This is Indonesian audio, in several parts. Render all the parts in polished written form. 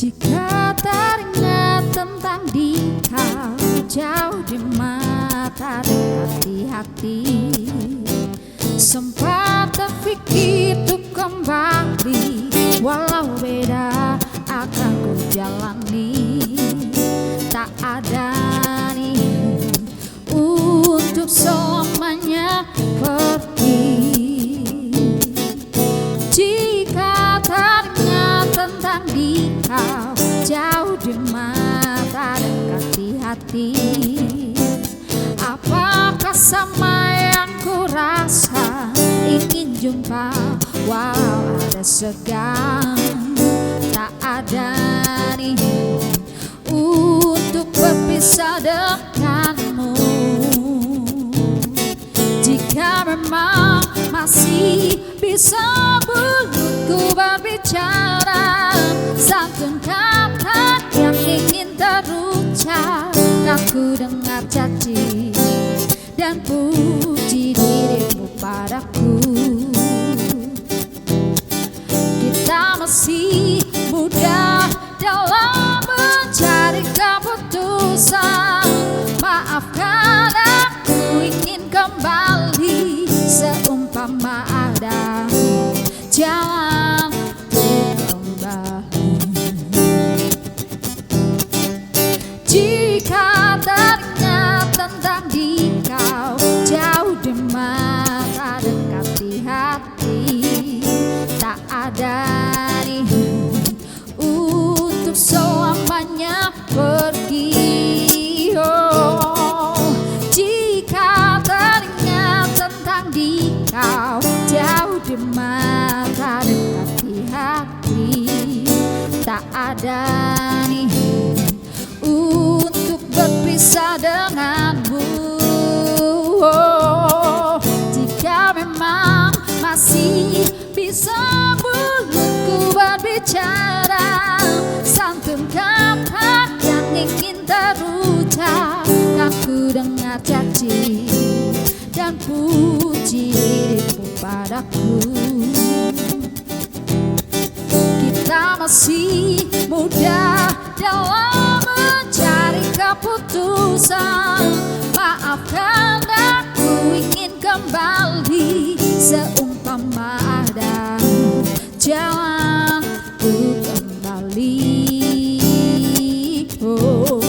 Jika teringat tentang dikau jauh di mata dekat di hati, sempat terpikir untuk kembali, walau beda akan ku jalani. Tak ada nih untuk selamanya pergi. Jika teringat tentang dikau jauh di mata dekat di hati, apakah sama yang ku rasa? Ingin jumpa walau ada segan. Tak ada nih untuk berpisah denganmu. Jika memang masih bisa mulutku berbicara, santun kata yang ingin terucap, aku dengar caci dan puji dirimu padaku. Kita masih muda dalam mencari keputusan. Maafkan aku ingin kembali, seumpama ada jalan untuk kembali. Jika teringat tentang dikau jauh di mata dekat di hati, tak ada nih untuk selamanya pergi. Oh, jika teringat tentang dikau jauh di mata dekat di hati, tak ada nih untuk berpisah denganmu. Oh, jika memang masih bisa mulutku berbicara, santun kata yang ingin terucap, aku dengar caci dan puji dirimu padaku. Kita masih muda dalam mencari keputusan. Maafkan aku ingin kembali, seumpama ada jalan untuk kembali. Oh,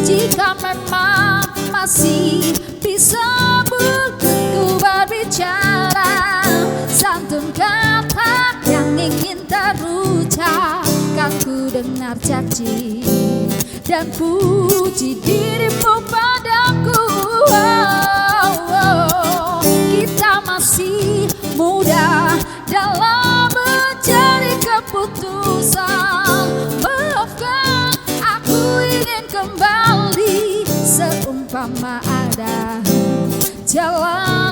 jika memang masih bisa mulutku berbicara, santun kata yang ingin terucap, aku dengar caci dan puji dirimu padaku. Oh, oh, kita masih muda dalam mencari keputusan. Maafkan aku ingin kembali, seumpama ada jalan